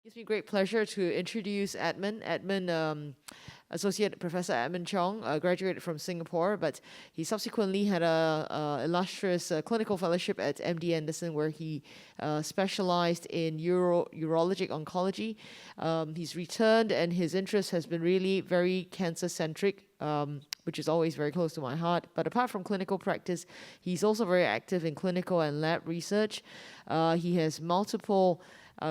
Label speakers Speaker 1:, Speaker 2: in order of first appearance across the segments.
Speaker 1: Gives me great pleasure to introduce Edmund. Edmund, Associate Professor Edmund Chiong, graduated from Singapore, but he subsequently had a illustrious clinical fellowship at MD Anderson, where he specialized in urologic oncology. He's returned, and his interest has been really very cancer-centric, which is always very close to my heart. But apart from clinical practice, he's also very active in clinical and lab research. He has multiple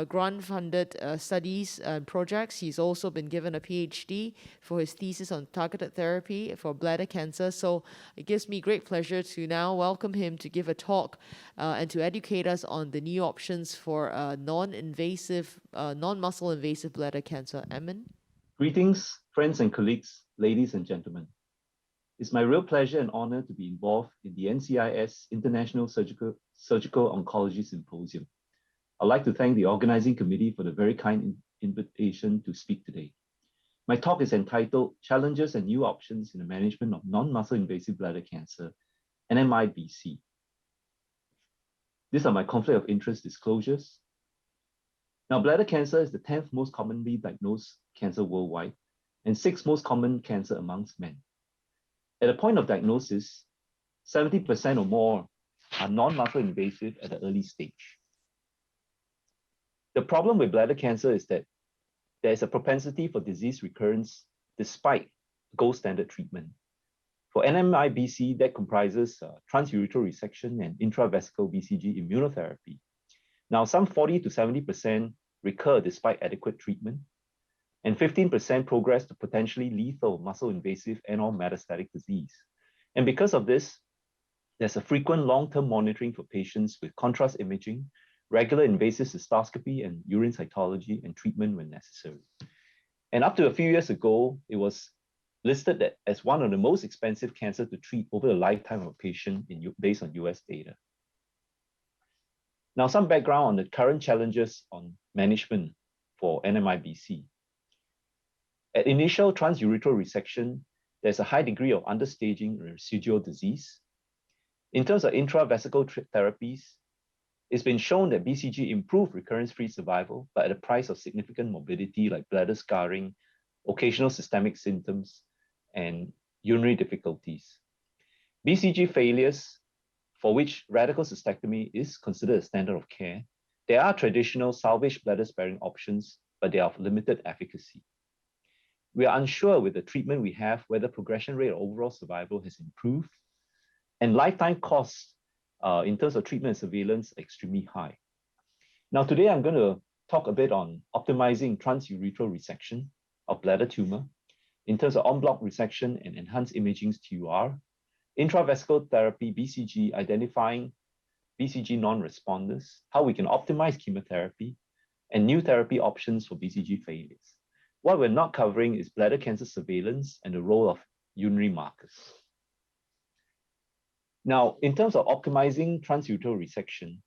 Speaker 1: grant-funded studies and projects. He's also been given a PhD for his thesis on targeted therapy for bladder cancer. So it gives me great pleasure to now welcome him to give a talk and to educate us on the new options for non-invasive, non-muscle invasive bladder cancer. Edmund?
Speaker 2: Greetings, friends and colleagues, ladies and gentlemen. It's my real pleasure and honor to be involved in the NCIS International Surgical Oncology Symposium. I'd like to thank the organizing committee for the very kind invitation to speak today. My talk is entitled Challenges and New Options in the Management of Non-Muscle Invasive Bladder Cancer, NMIBC. These are my conflict of interest disclosures. Now, bladder cancer is the 10th most commonly diagnosed cancer worldwide and 6th most common cancer amongst men. At the point of diagnosis, 70% or more are non-muscle invasive at the early stage. The problem with bladder cancer is that there is a propensity for disease recurrence despite gold standard treatment. For NMIBC, that comprises transurethral resection and intravesical BCG immunotherapy. Now, some 40 to 70% recur despite adequate treatment, and 15% progress to potentially lethal muscle invasive and/or metastatic disease. And because of this, there's a frequent long-term monitoring for patients with contrast imaging, regular invasive cystoscopy and urine cytology, and treatment when necessary. And up to a few years ago, it was listed as one of the most expensive cancer to treat over the lifetime of a patient based on US data. Now, some background on the current challenges on management for NMIBC. At initial transurethral resection, there's a high degree of understaging and residual disease. In terms of intravesical therapies, it's been shown that BCG improve recurrence-free survival, but at a price of significant morbidity like bladder scarring, occasional systemic symptoms, and urinary difficulties. BCG failures, for which radical cystectomy is considered a standard of care, there are traditional salvage bladder-sparing options, but they are of limited efficacy. We are unsure with the treatment we have whether progression rate or overall survival has improved, and lifetime costs in terms of treatment and surveillance are extremely high. Now, today I'm going to talk a bit on optimizing transurethral resection of bladder tumor in terms of en-bloc resection and enhanced imaging TUR, intravesical therapy, BCG, identifying BCG non-responders, how we can optimize chemotherapy, and new therapy options for BCG failures. What we're not covering is bladder cancer surveillance and the role of urinary markers. Now, in terms of optimizing transurethral resection,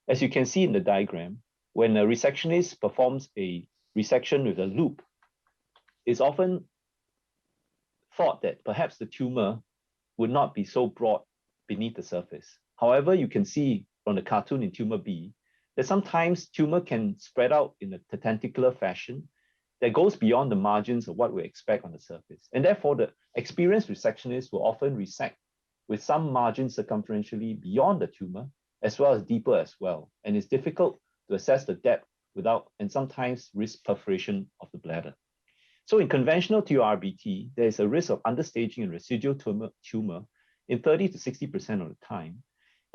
Speaker 2: as you can see in the diagram, when a resectionist performs a resection with a loop, it's often thought that perhaps the tumor would not be so broad beneath the surface. However, you can see from the cartoon in tumor B that sometimes tumor can spread out in a tentacular fashion that goes beyond the margins of what we expect on the surface. And therefore, the experienced resectionist will often resect with some margin circumferentially beyond the tumor, as well as deeper as well. And it's difficult to assess the depth without, and sometimes risk perforation of the bladder. So in conventional TURBT, there is a risk of understaging and residual tumor in 30 to 60% of the time.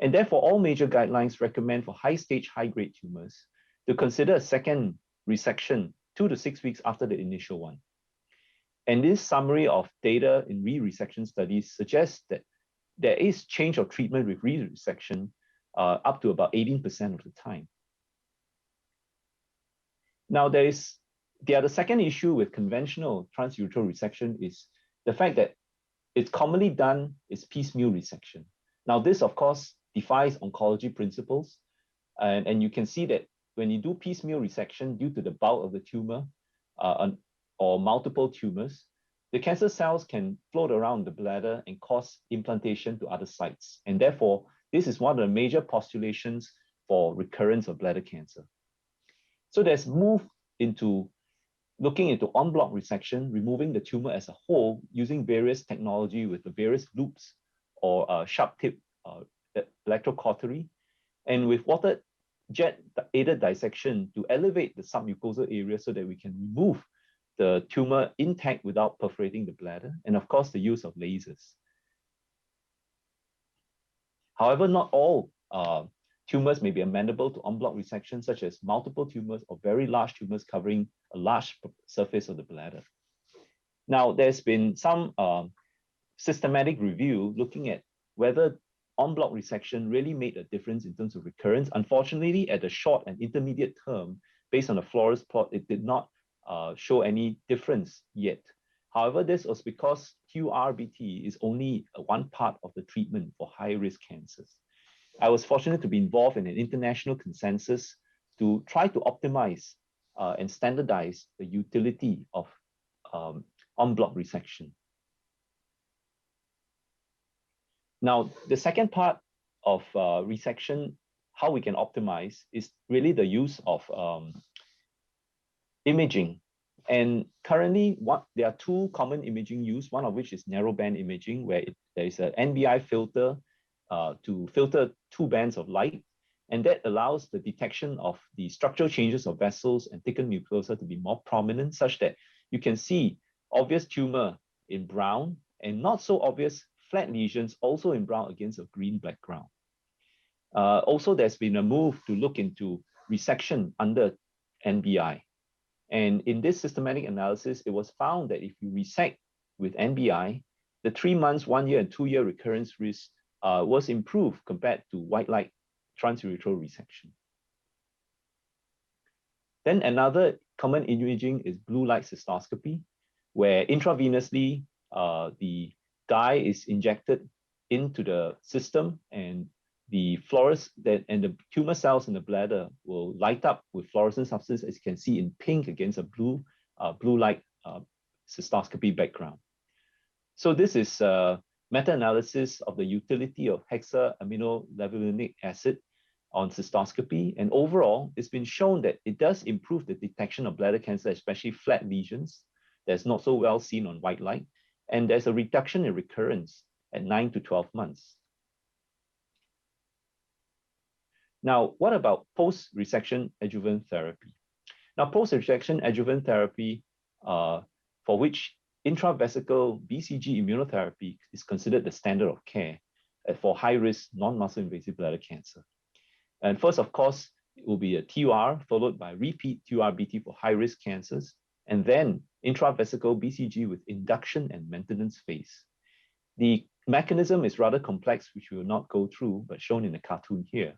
Speaker 2: And therefore, all major guidelines recommend for high stage, high grade tumors to consider a second resection 2 to 6 weeks after the initial one. And this summary of data in re-resection studies suggests that there is change of treatment with re-resection up to about 18% of the time. Now, the other second issue with conventional transurethral resection is the fact that it's commonly done is piecemeal resection. Now, this, of course, defies oncology principles. And you can see that when you do piecemeal resection due to the bulk of the tumor or multiple tumors, the cancer cells can float around the bladder and cause implantation to other sites. And therefore, this is one of the major postulations for recurrence of bladder cancer. So there's move into looking into en bloc resection, removing the tumor as a whole using various technology with the various loops or sharp tip electrocautery, and with water jet aided dissection to elevate the submucosal area so that we can remove the tumor intact without perforating the bladder, and of course the use of lasers. However, not all tumors may be amenable to en bloc resection, such as multiple tumors or very large tumors covering a large surface of the bladder. Now, there's been some systematic review looking at whether en bloc resection really made a difference in terms of recurrence. Unfortunately, at the short and intermediate term, based on the Flores plot, it did not show any difference yet. However, this was because QRBT is only one part of the treatment for high-risk cancers. I was fortunate to be involved in an international consensus to try to optimize and standardize the utility of en bloc resection. Now, the second part of resection, how we can optimize, is really the use of imaging. And currently, there are two common imaging used, one of which is narrowband imaging, where there is an NBI filter to filter two bands of light, and that allows the detection of the structural changes of vessels and thickened mucosa to be more prominent, such that you can see obvious tumor in brown and not so obvious flat lesions also in brown against a green background. Also, there's been a move to look into resection under NBI. And in this systematic analysis, it was found that if you resect with NBI, the 3 months, 1 year, and 2 year recurrence risk was improved compared to white light transurethral resection. Then another common imaging is blue light cystoscopy, where intravenously the dye is injected into the system, and the and the tumor cells in the bladder will light up with fluorescent substance, as you can see in pink against a blue light cystoscopy background. So this is a meta-analysis of the utility of hexaaminolavulinic acid on cystoscopy, and overall, it's been shown that it does improve the detection of bladder cancer, especially flat lesions that's not so well seen on white light, and there's a reduction in recurrence at 9 to 12 months. Now, what about post-resection adjuvant therapy? Now, post-resection adjuvant therapy, for which intravesical BCG immunotherapy is considered the standard of care for high-risk non-muscle invasive bladder cancer. And first, of course, it will be a TUR followed by repeat TURBT for high-risk cancers, and then intravesical BCG with induction and maintenance phase. The mechanism is rather complex, which we will not go through, but shown in the cartoon here.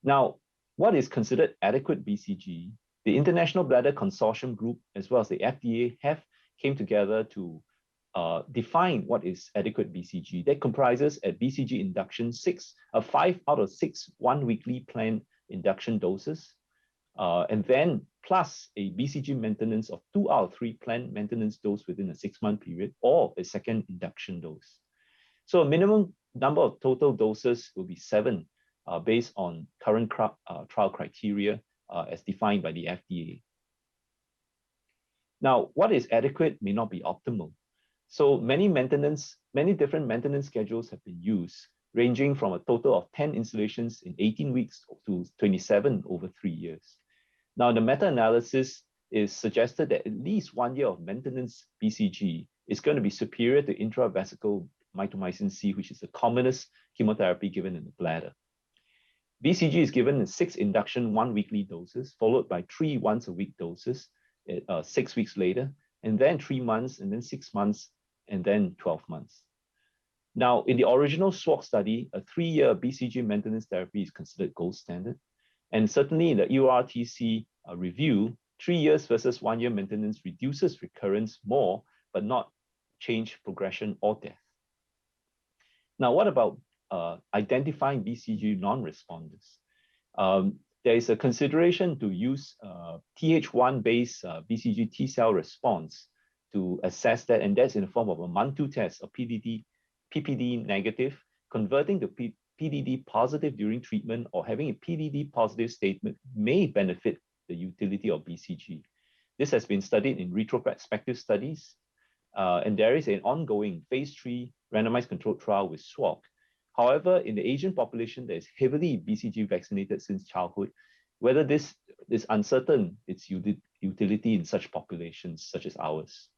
Speaker 2: Now, what is considered adequate BCG? The International Bladder Consortium Group, as well as the FDA, came together to define what is adequate BCG. That comprises at BCG induction 5 out of 6 1-weekly planned induction doses, and then plus a BCG maintenance of 2 out of 3 planned maintenance dose within a 6-month period, or a second induction dose. So a minimum number of total doses will be 7, based on current trial criteria as defined by the FDA. Now, what is adequate may not be optimal. So many different maintenance schedules have been used, ranging from a total of 10 installations in 18 weeks to 27 over 3 years. Now, the meta-analysis is suggested that at least 1 year of maintenance BCG is going to be superior to intravesical mitomycin C, which is the commonest chemotherapy given in the bladder. BCG is given in 6 induction 1-weekly doses, followed by 3 once-a-week doses 6 weeks later, and then 3 months, and then 6 months, and then 12 months. Now, in the original SWOG study, a 3-year BCG maintenance therapy is considered gold standard. And certainly in the EORTC review, 3 years versus 1 year maintenance reduces recurrence more, but not change progression or death. Now, what about identifying BCG non-responders? There is a consideration to use Th1-based BCG T-cell response to assess that, and that's in the form of a MANTU test, or PPD negative, converting to PDD positive during treatment or having a PDD positive statement may benefit the utility of BCG. This has been studied in retrospective studies, and there is an ongoing phase 3 randomized controlled trial with SWOG. However, in the Asian population that is heavily BCG vaccinated since childhood, whether this is uncertain its utility in such populations such as ours.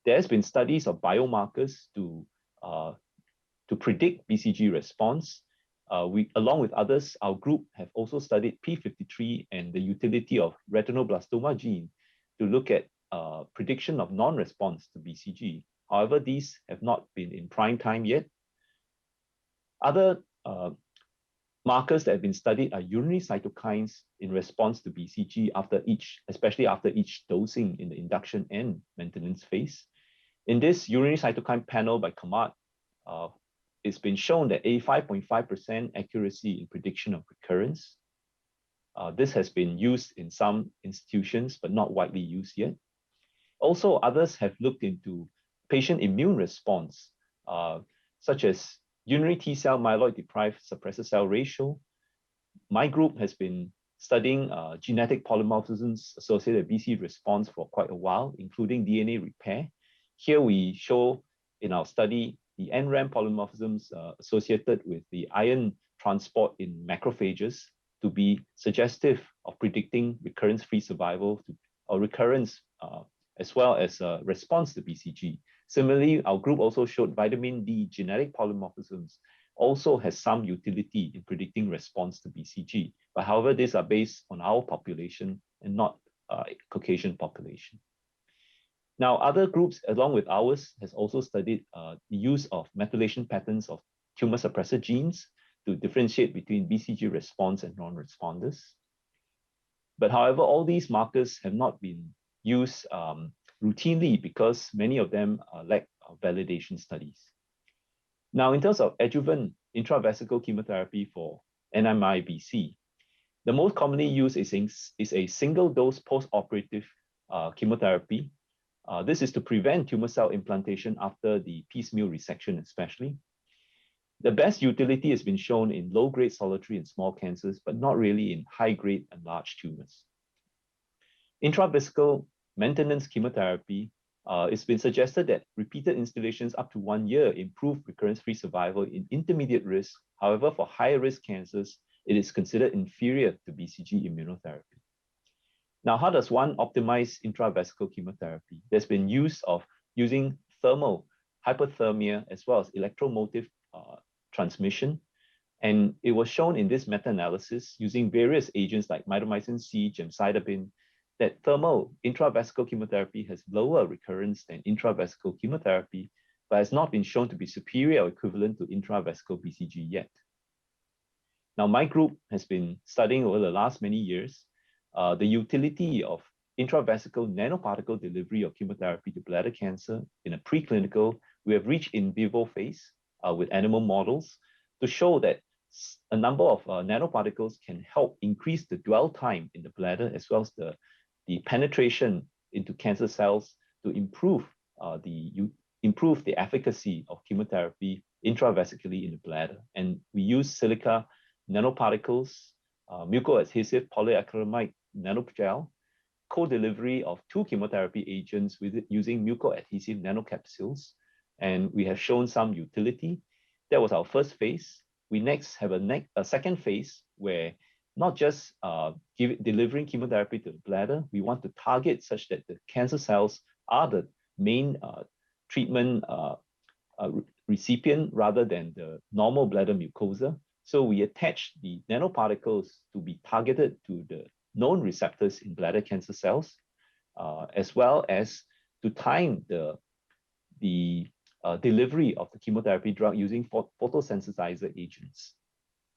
Speaker 2: There has been studies of biomarkers to predict BCG response. Along with others, our group have also studied P53 and the utility of retinoblastoma gene to look at prediction of non-response to BCG. However, these have not been in prime time yet. Other markers that have been studied are urinary cytokines in response to BCG especially after each dosing in the induction and maintenance phase. In this urinary cytokine panel by Kamat, it's been shown that 85.5% accuracy in prediction of recurrence. This has been used in some institutions, but not widely used yet. Also, others have looked into patient immune response, such as urinary T-cell myeloid-deprived suppressor cell ratio. My group has been studying genetic polymorphisms associated with BCG response for quite a while, including DNA repair. Here we show in our study the NRAM polymorphisms associated with the iron transport in macrophages to be suggestive of predicting recurrence-free survival or recurrence as well as response to BCG. Similarly, our group also showed vitamin D genetic polymorphisms also has some utility in predicting response to BCG. But however, these are based on our population and not Caucasian population. Now, other groups along with ours has also studied the use of methylation patterns of tumor suppressor genes to differentiate between BCG response and non-responders. But however, all these markers have not been used routinely because many of them lack validation studies. Now, in terms of adjuvant intravesical chemotherapy for NMIBC, the most commonly used is a single dose post-operative chemotherapy. This is to prevent tumor cell implantation after the piecemeal resection especially. The best utility has been shown in low-grade solitary and small cancers, but not really in high-grade and large tumors. Intravesical maintenance chemotherapy, it's been suggested that repeated instillations up to 1 year improve recurrence-free survival in intermediate risk. However, for higher risk cancers, it is considered inferior to BCG immunotherapy. Now, how does one optimize intravesical chemotherapy? There's been use of using thermal hypothermia as well as electromotive transmission. And it was shown in this meta-analysis using various agents like mitomycin C, gemcitabine, that thermal intravesical chemotherapy has lower recurrence than intravesical chemotherapy, but has not been shown to be superior or equivalent to intravesical BCG yet. Now, my group has been studying over the last many years the utility of intravesical nanoparticle delivery of chemotherapy to bladder cancer in a preclinical. We have reached in vivo phase with animal models to show that a number of nanoparticles can help increase the dwell time in the bladder as well as the penetration into cancer cells to improve the efficacy of chemotherapy intravesically in the bladder. And we use silica nanoparticles, mucoadhesive polyacrylamide nanogel, co-delivery of 2 chemotherapy agents using mucoadhesive nanocapsules. And we have shown some utility. That was our first phase. We next have a second phase where not just delivering chemotherapy to the bladder, we want to target such that the cancer cells are the main treatment recipient rather than the normal bladder mucosa. So we attach the nanoparticles to be targeted to the known receptors in bladder cancer cells, as well as to time the delivery of the chemotherapy drug using photosensitizer agents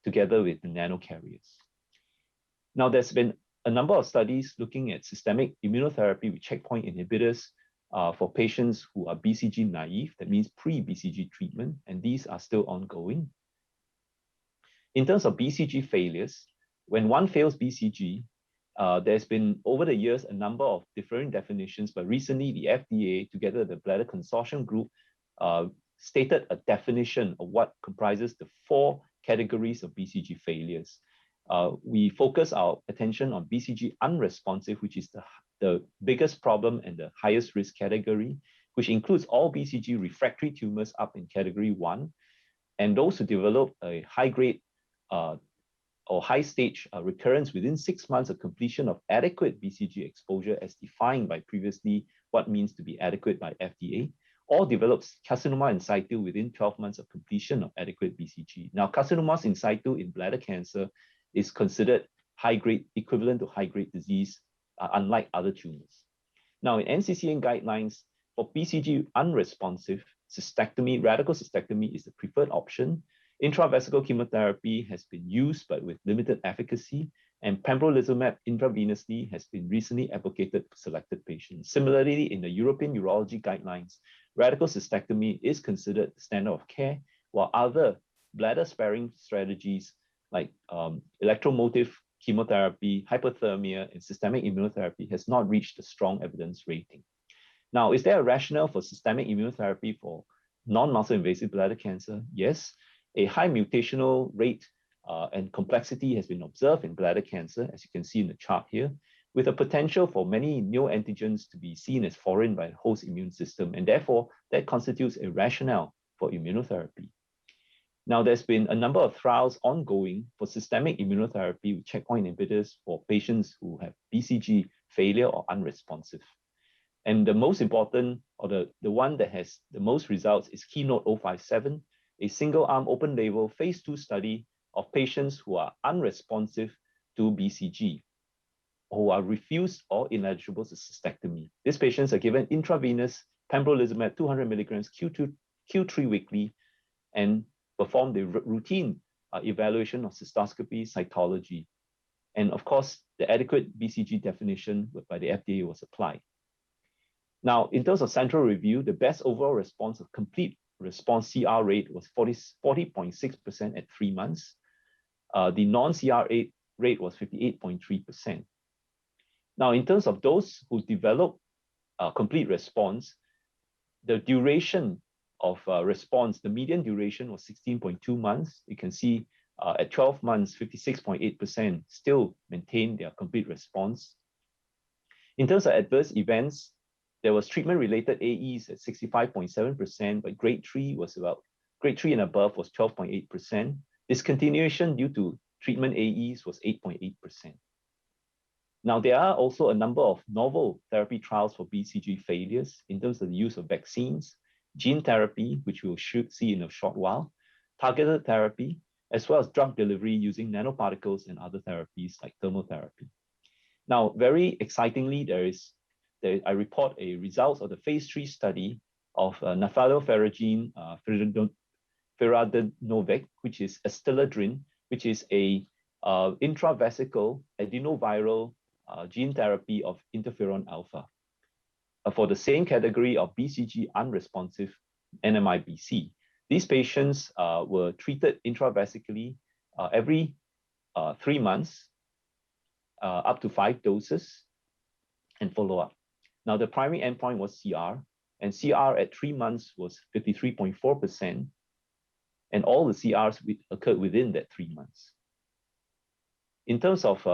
Speaker 2: together with the nanocarriers. Now, there's been a number of studies looking at systemic immunotherapy with checkpoint inhibitors for patients who are BCG naive, that means pre-BCG treatment, and these are still ongoing. In terms of BCG failures, when one fails BCG, there's been over the years a number of differing definitions, but recently the FDA, together with the Bladder Consortium group, stated a definition of what comprises the 4 categories of BCG failures. we focus our attention on BCG unresponsive, which is the biggest problem and the highest risk category, which includes all BCG refractory tumors up in category 1, and those who develop a high-grade or high-stage recurrence within 6 months of completion of adequate BCG exposure as defined by previously what means to be adequate by FDA, or develops carcinoma in situ within 12 months of completion of adequate BCG. Now, carcinomas in situ in bladder cancer is considered high-grade, equivalent to high-grade disease, unlike other tumors. Now, in NCCN guidelines, for BCG unresponsive, cystectomy, radical cystectomy is the preferred option. Intravesical chemotherapy has been used, but with limited efficacy, and pembrolizumab intravenously has been recently advocated for selected patients. Similarly, in the European Urology guidelines, radical cystectomy is considered the standard of care, while other bladder-sparing strategies like electromotive chemotherapy, hypothermia, and systemic immunotherapy has not reached a strong evidence rating. Now, is there a rationale for systemic immunotherapy for non-muscle invasive bladder cancer? Yes, a high mutational rate and complexity has been observed in bladder cancer, as you can see in the chart here, with a potential for many neoantigens to be seen as foreign by the host immune system, and therefore that constitutes a rationale for immunotherapy. Now, there's been a number of trials ongoing for systemic immunotherapy with checkpoint inhibitors for patients who have BCG failure or unresponsive. And the most important, or the one that has the most results, is Keynote 057, a single-arm open-label phase 2 study of patients who are unresponsive to BCG, who are refused or ineligible to cystectomy. These patients are given intravenous pembrolizumab 200 milligrams Q3 weekly and perform the routine evaluation of cystoscopy, cytology. And of course, the adequate BCG definition by the FDA was applied. Now, in terms of central review, the best overall response of complete response CR rate was 40.6% at 3 months. The non-CR rate was 58.3%. Now, in terms of those who develop complete response, the duration of response, the median duration was 16.2 months. You can see at 12 months, 56.8% still maintained their complete response. In terms of adverse events, there was treatment-related AEs at 65.7%, but grade 3 and above was 12.8%. Discontinuation due to treatment AEs was 8.8%. Now, there are also a number of novel therapy trials for BCG failures in terms of the use of vaccines, gene therapy, which we will see in a short while, targeted therapy, as well as drug delivery using nanoparticles and other therapies like thermotherapy. Now, very excitingly, I report a results of the phase 3 study of naftalopharagine firadenovec, which is Astelladrin, which is a intravesical adenoviral gene therapy of interferon alpha for the same category of BCG unresponsive NMIBC. These patients were treated intravesically every 3 months, up to 5 doses, and follow up. Now, the primary endpoint was CR, and CR at 3 months was 53.4%, and all the CRs occurred within that 3 months. In terms of,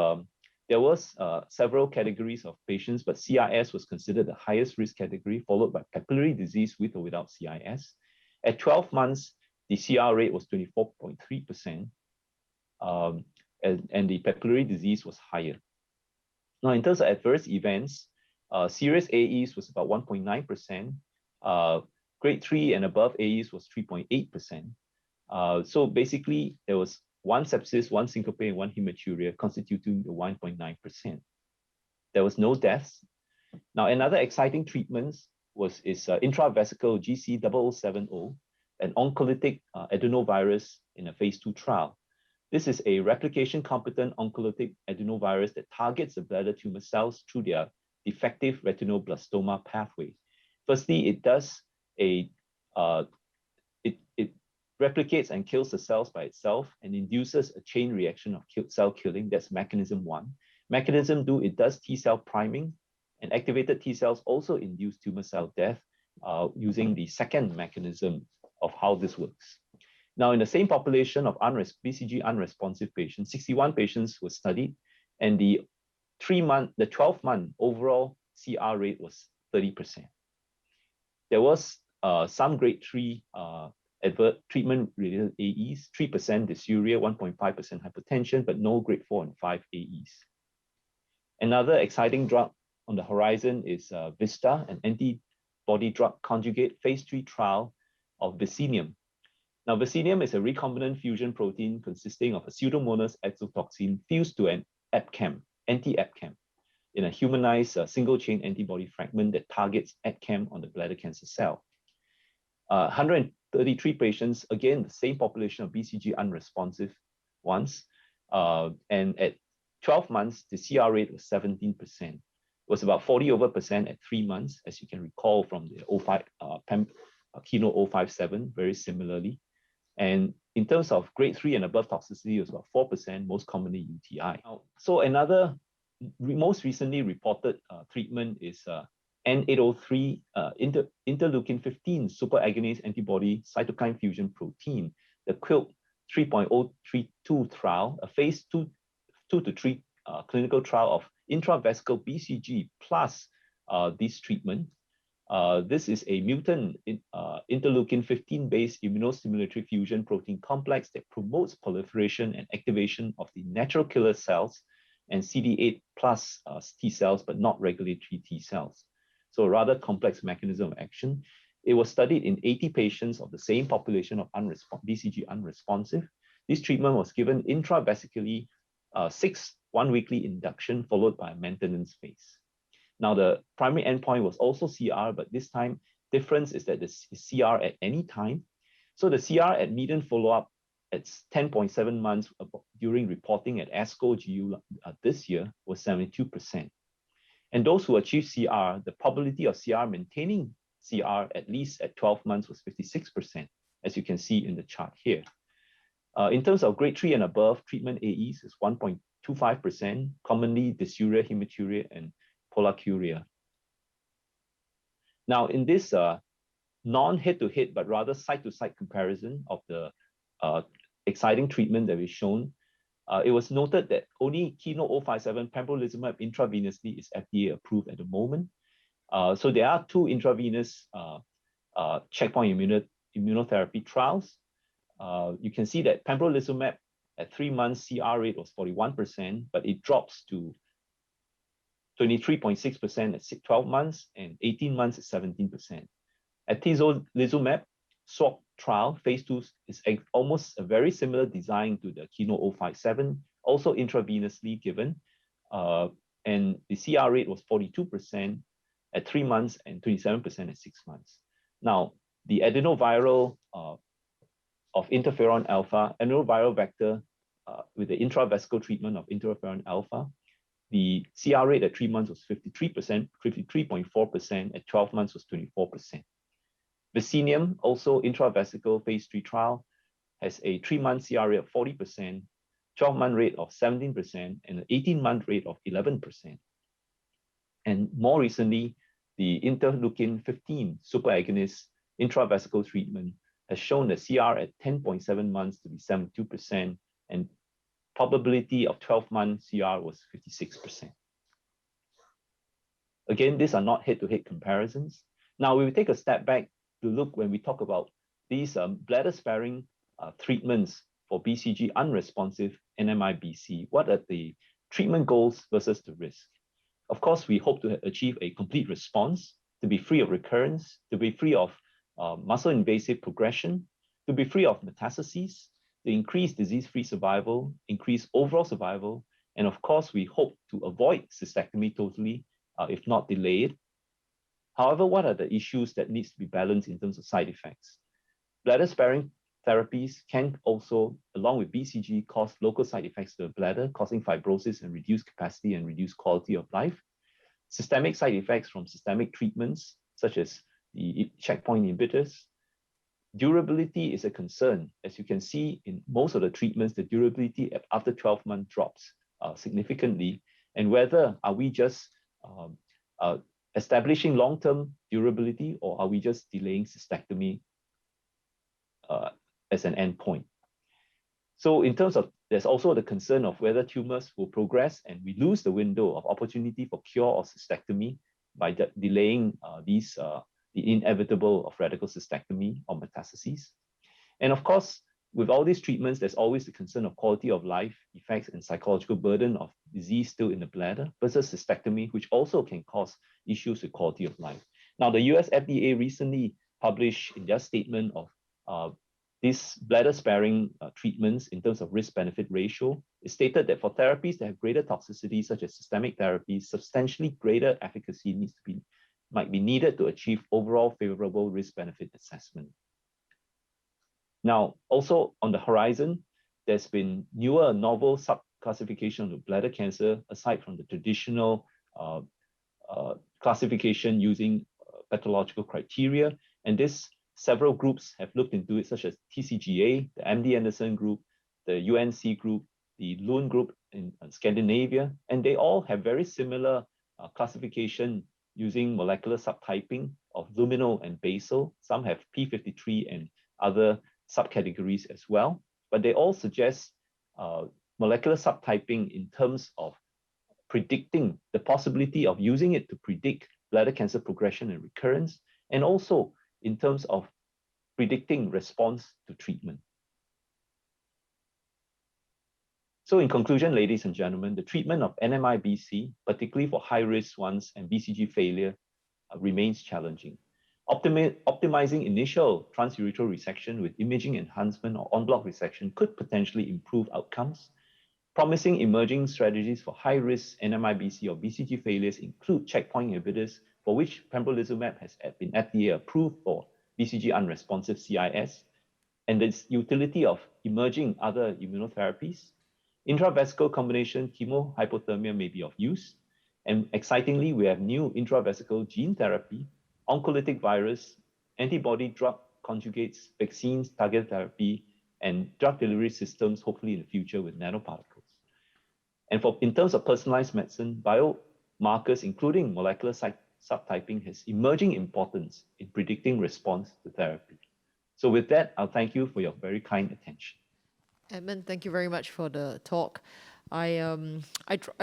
Speaker 2: there was several categories of patients, but CIS was considered the highest risk category, followed by papillary disease with or without CIS. At 12 months, the CR rate was 24.3%, and the papillary disease was higher. Now, in terms of adverse events, serious AEs was about 1.9%. Grade 3 and above AEs was 3.8%. So basically, there was 1 sepsis, 1 syncope, and 1 hematuria, constituting the 1.9%. There was no deaths. Now, another exciting treatment is intravesical GC0070, an oncolytic adenovirus in a phase 2 trial. This is a replication-competent oncolytic adenovirus that targets the bladder tumor cells through their defective retinoblastoma pathway. Firstly, it does it replicates and kills the cells by itself and induces a chain reaction of cell killing. That's mechanism 1. Mechanism 2, it does T cell priming, and activated T cells also induce tumor cell death using the second mechanism of how this works. Now, in the same population of BCG unresponsive patients, 61 patients were studied, and the 12-month overall CR rate was 30%. There was some grade 3 adverse treatment-related AEs, 3% dysuria, 1.5% hypertension, but no grade 4 and 5 AEs. Another exciting drug on the horizon is VISTA, an antibody drug conjugate phase 3 trial of Vicinium. Now, Vicinium is a recombinant fusion protein consisting of a Pseudomonas exotoxin fused to an EpCAM, anti-EpCAM, in a humanized single-chain antibody fragment that targets EpCAM on the bladder cancer cell. 133 patients, again, the same population of BCG unresponsive ones, and at 12 months, the CR rate was 17%. It was about 40% at 3 months, as you can recall from the Keynote 057, very similarly. And in terms of grade 3 and above toxicity, it was about 4%, most commonly UTI. So another most recently reported treatment is N803 interleukin-15 superagonist antibody cytokine fusion protein, the QUILT 3.032 trial, a phase 2 to 3 clinical trial of intravesical BCG plus this treatment. This is a mutant interleukin-15 based immunostimulatory fusion protein complex that promotes proliferation and activation of the natural killer cells and CD8 plus T cells, but not regulatory T cells. So a rather complex mechanism of action. It was studied in 80 patients of the same population of BCG unresponsive. This treatment was given intravesically, 6 one-weekly induction followed by a maintenance phase. Now, the primary endpoint was also CR, but this time difference is that the CR at any time. So the CR at median follow-up at 10.7 months during reporting at ASCO GU this year was 72%. And those who achieved CR, the probability of CR maintaining CR at least at 12 months was 56%, as you can see in the chart here. In terms of grade 3 and above, treatment AEs is 1.25%, commonly dysuria, hematuria, and pollakiuria. Now, in this non-head-to-head, but rather side-to-side comparison of the exciting treatment that we've shown, it was noted that only Keynote 057 pembrolizumab intravenously is FDA approved at the moment. So there are 2 intravenous checkpoint immunotherapy trials. You can see that pembrolizumab at 3 months CR rate was 41%, but it drops to 23.6% at 12 months and 18 months at 17%. Atezolizumab SWOG trial, phase 2, is almost a very similar design to the Keynote 057, also intravenously given, and the CR rate was 42% at 3 months and 27% at 6 months. Now, the adenoviral of interferon alpha, adenoviral vector with the intravesical treatment of interferon alpha, the CR rate at 3 months was 53%, 53.4%, at 12 months was 24%. Vicinium, also intravesical phase 3 trial, has a 3-month CR rate of 40%, 12-month rate of 17%, and an 18-month rate of 11%. And more recently, the interleukin-15 superagonist intravesical treatment has shown the CR at 10.7 months to be 72%, and probability of 12-month CR was 56%. Again, these are not head-to-head comparisons. Now, we will take a step back to look when we talk about these bladder-sparing treatments for BCG unresponsive NMIBC. What are the treatment goals versus the risk? Of course, we hope to achieve a complete response, to be free of recurrence, to be free of muscle-invasive progression, to be free of metastases, to increase disease-free survival, increase overall survival, and of course, we hope to avoid cystectomy totally, if not delay it. However, what are the issues that needs to be balanced in terms of side effects? Bladder-sparing therapies can also, along with BCG, cause local side effects to the bladder, causing fibrosis and reduced capacity and reduced quality of life. Systemic side effects from systemic treatments, such as the checkpoint inhibitors. Durability is a concern. As you can see in most of the treatments, the durability after 12 months drops significantly. And whether are we just establishing long-term durability, or are we just delaying cystectomy as an endpoint. So in terms of, there's also the concern of whether tumors will progress and we lose the window of opportunity for cure or cystectomy by delaying the inevitable of radical cystectomy or metastases. And of course, with all these treatments, there's always the concern of quality of life effects and psychological burden of disease still in the bladder versus cystectomy, which also can cause issues with quality of life. Now, the US FDA recently published in their statement of these bladder-sparing treatments in terms of risk-benefit ratio. It stated that for therapies that have greater toxicity, such as systemic therapies, substantially greater efficacy might be needed to achieve overall favorable risk-benefit assessment. Now, also on the horizon, there's been newer novel subclassification of bladder cancer aside from the traditional classification using pathological criteria. And several groups have looked into it, such as TCGA, the MD Anderson group, the UNC group, the Lund group in Scandinavia, and they all have very similar classification using molecular subtyping of luminal and basal. Some have P53 and other subcategories as well, but they all suggest molecular subtyping in terms of predicting the possibility of using it to predict bladder cancer progression and recurrence, and also in terms of predicting response to treatment. So in conclusion, ladies and gentlemen, the treatment of NMIBC, particularly for high-risk ones and BCG failure, remains challenging. Optimizing initial transurethral resection with imaging enhancement or en-bloc resection could potentially improve outcomes. Promising emerging strategies for high-risk NMIBC or BCG failures include checkpoint inhibitors, for which pembrolizumab has been FDA approved for BCG unresponsive CIS, and the utility of emerging other immunotherapies. Intravesical combination chemohypothermia may be of use. And excitingly, we have new intravesical gene therapy, oncolytic virus, antibody drug conjugates, vaccines, targeted therapy, and drug delivery systems, hopefully in the future with nanoparticles. And in terms of personalized medicine, biomarkers, including molecular subtyping, has emerging importance in predicting response to therapy. So with that, I'll thank you for your very kind attention.
Speaker 1: Edmund, thank you very much for the talk. I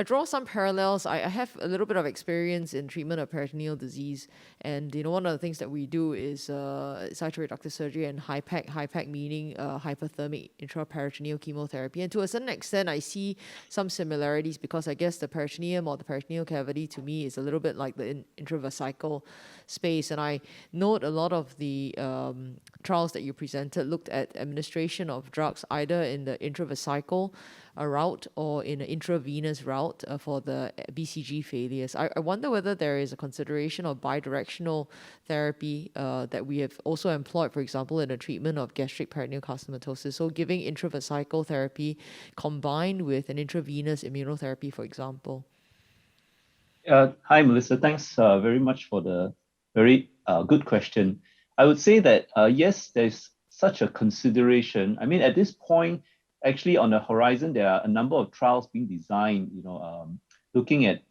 Speaker 1: draw some parallels. I have a little bit of experience in treatment of peritoneal disease, and one of the things that we do is cytoreductive surgery and HIPEC meaning hyperthermic intraperitoneal chemotherapy. And to a certain extent, I see some similarities because I guess the peritoneum or the peritoneal cavity to me is a little bit like the intravesical space. And I note a lot of the trials that you presented looked at administration of drugs either in the intravesical route or in an intravenous route for the BCG failures. I wonder whether there is a consideration of bidirectional therapy that we have also employed, for example, in the treatment of gastric peritoneal carcinomatosis. So giving intravesical therapy combined with an intravenous immunotherapy, for example.
Speaker 2: Hi, Melissa. Thanks very much for the very good question. I would say that, yes, there's such a consideration. I mean, at this point, actually on the horizon, there are a number of trials being designed, looking at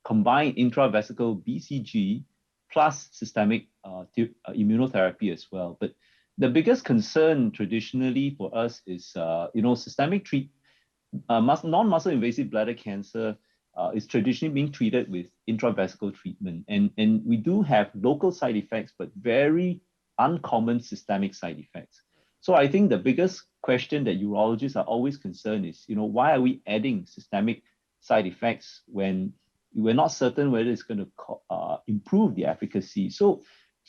Speaker 2: combined intravesical BCG plus systemic immunotherapy as well. But the biggest concern traditionally for us is, systemic non-muscle invasive bladder cancer is traditionally being treated with intravesical treatment. And we do have local side effects, but very uncommon systemic side effects. So I think the biggest question that urologists are always concerned is, why are we adding systemic side effects when we're not certain whether it's going to improve the efficacy?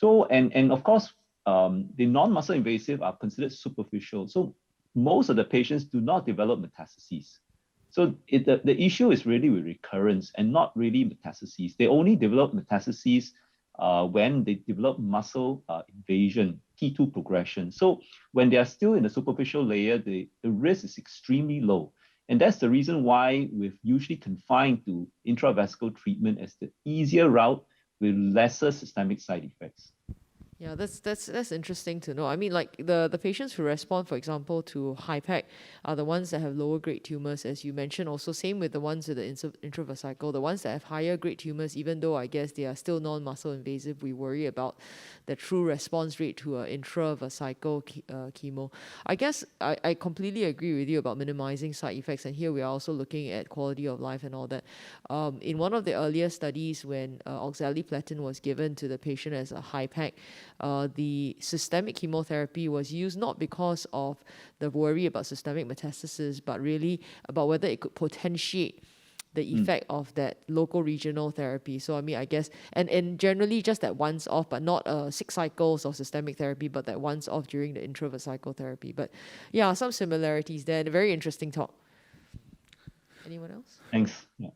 Speaker 2: And of course, the non-muscle invasive are considered superficial. So most of the patients do not develop metastases. So the issue is really with recurrence and not really metastases. They only develop metastases when they develop muscle invasion, T2 progression. So when they are still in the superficial layer, the risk is extremely low. And that's the reason why we've usually confined to intravesical treatment as the easier route with lesser systemic side effects.
Speaker 1: Yeah, that's interesting to know. I mean, like the patients who respond, for example, to HIPEC are the ones that have lower grade tumors, as you mentioned. Also, same with the ones with the intravesical. The ones that have higher grade tumors, even though I guess they are still non-muscle invasive, we worry about the true response rate to intravesical chemo. I guess I completely agree with you about minimizing side effects, and here we are also looking at quality of life and all that. In one of the earlier studies, when oxaliplatin was given to the patient as a HIPEC, the systemic chemotherapy was used not because of the worry about systemic metastasis, but really about whether it could potentiate the effect of that local regional therapy. So I mean, I guess, and generally just that once off, but not 6 cycles of systemic therapy, but that once off during the intravesical therapy. But yeah, some similarities there. Very interesting talk. Anyone else?
Speaker 2: Thanks. Yeah.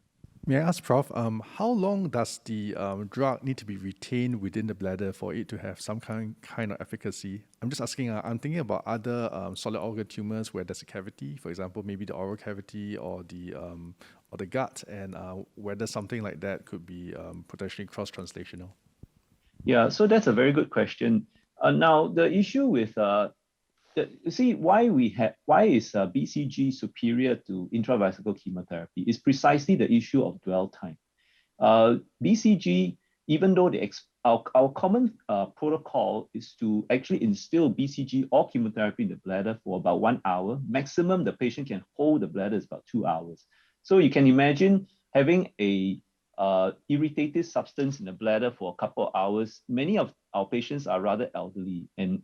Speaker 3: May I ask, Prof, how long does the drug need to be retained within the bladder for it to have some kind of efficacy? I'm just asking, I'm thinking about other solid organ tumors where there's a cavity, for example, maybe the oral cavity or the gut, and whether something like that could be potentially cross-translational.
Speaker 2: Yeah, so that's a very good question. Now, the issue with you see why is BCG superior to intravesical chemotherapy is precisely the issue of dwell time. BCG, even though our common protocol is to actually instill BCG or chemotherapy in the bladder for about 1 hour. Maximum the patient can hold the bladder is about 2 hours. So you can imagine having a irritated substance in the bladder for a couple of hours. Many of our patients are rather elderly, and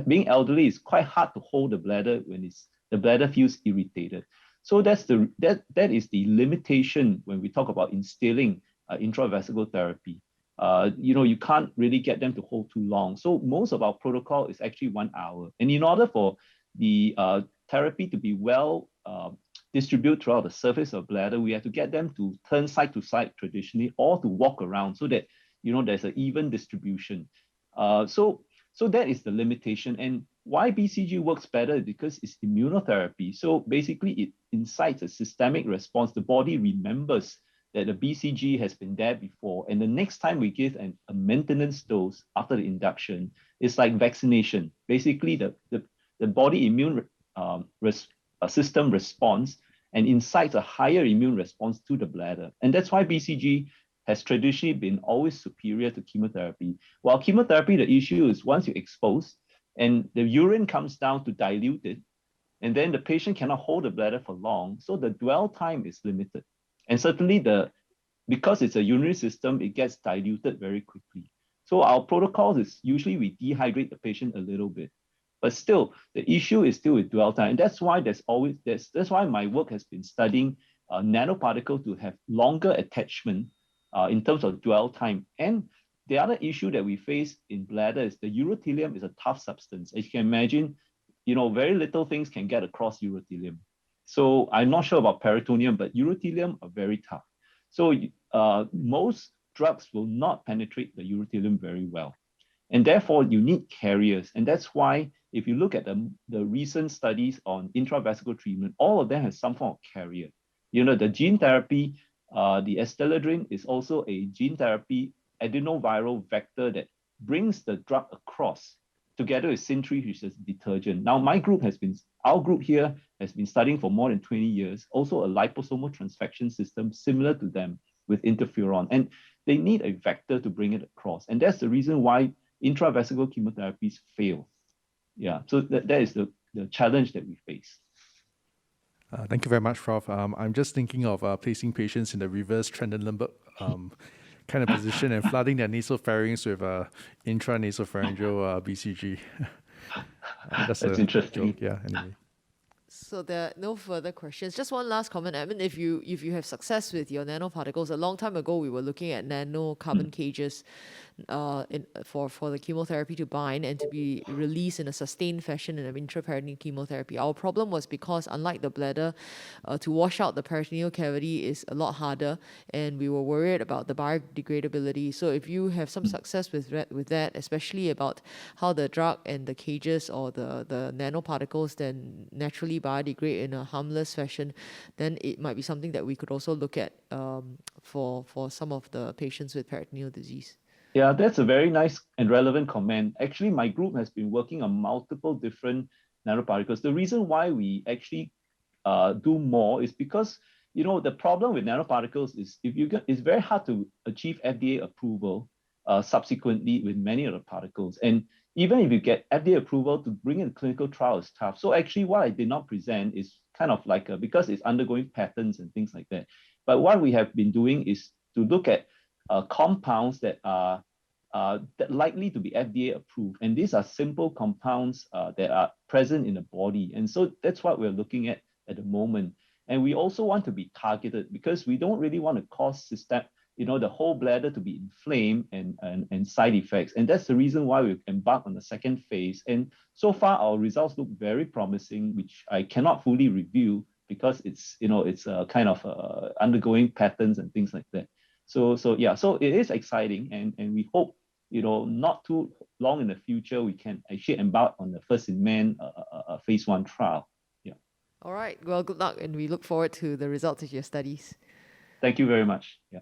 Speaker 2: being elderly is quite hard to hold the bladder when the bladder feels irritated. So that is the limitation when we talk about instilling intravesical therapy. You can't really get them to hold too long. So most of our protocol is actually 1 hour. And in order for the therapy to be well distributed throughout the surface of bladder, we have to get them to turn side to side traditionally, or to walk around so that there's an even distribution. So that is the limitation. And why BCG works better is because it's immunotherapy. So basically it incites a systemic response. The body remembers that the BCG has been there before. And the next time we give a maintenance dose after the induction, it's like vaccination. Basically the body immune system responds and incites a higher immune response to the bladder. And that's why BCG has traditionally been always superior to chemotherapy. While chemotherapy, the issue is once you expose and the urine comes down to dilute it, and then the patient cannot hold the bladder for long, so the dwell time is limited. And certainly because it's a urinary system, it gets diluted very quickly. So our protocol is usually we dehydrate the patient a little bit. But still, the issue is still with dwell time. And that's why that's why my work has been studying nanoparticle to have longer attachment in terms of dwell time. And the other issue that we face in bladder is the urothelium is a tough substance. As you can imagine, very little things can get across urothelium. So I'm not sure about peritoneum, but urothelium are very tough. So most drugs will not penetrate the urothelium very well. And therefore, you need carriers. And that's why if you look at the recent studies on intravesical treatment, all of them have some form of carrier. The gene therapy, the Esteladrin is also a gene therapy adenoviral vector that brings the drug across together with Sintri, which is detergent. Now, our group here has been studying for more than 20 years, also a liposomal transfection system similar to them with interferon. And they need a vector to bring it across. And that's the reason why intravesical chemotherapies fail. Yeah, so that is the challenge that we face.
Speaker 3: Thank you very much, Prof. I'm just thinking of placing patients in the reverse Trendelenburg kind of position and flooding their nasopharynx with intranasopharyngeal BCG. That's
Speaker 2: interesting.
Speaker 3: Joke. Yeah, anyway.
Speaker 1: So there are no further questions. Just one last comment, Edmund. If you have success with your nanoparticles, a long time ago we were looking at nano carbon cages for the chemotherapy to bind and to be released in a sustained fashion in an intraperitoneal chemotherapy. Our problem was because unlike the bladder, to wash out the peritoneal cavity is a lot harder, and we were worried about the biodegradability. So if you have some success with that, especially about how the drug and the cages or the nanoparticles then naturally biodegrade in a harmless fashion, then it might be something that we could also look at for some of the patients with peritoneal disease.
Speaker 2: Yeah, that's a very nice and relevant comment. Actually, my group has been working on multiple different nanoparticles. The reason why we actually do more is because the problem with nanoparticles is it's very hard to achieve FDA approval subsequently with many of the particles. And even if you get FDA approval to bring in clinical trial is tough. So actually what I did not present is kind of like because it's undergoing patents and things like that. But what we have been doing is to look at compounds that are that likely to be FDA approved. And these are simple compounds that are present in the body. And so that's what we're looking at the moment. And we also want to be targeted because we don't really want to cause the whole bladder to be inflamed and side effects. And that's the reason why we've embarked on the second phase. And so far, our results look very promising, which I cannot fully review because it's kind of undergoing patterns and things like that. So it is exciting, and we hope not too long in the future we can actually embark on the first in man phase 1 trial. Yeah.
Speaker 1: All right. Well, good luck, and we look forward to the results of your studies.
Speaker 2: Thank you very much. Yeah.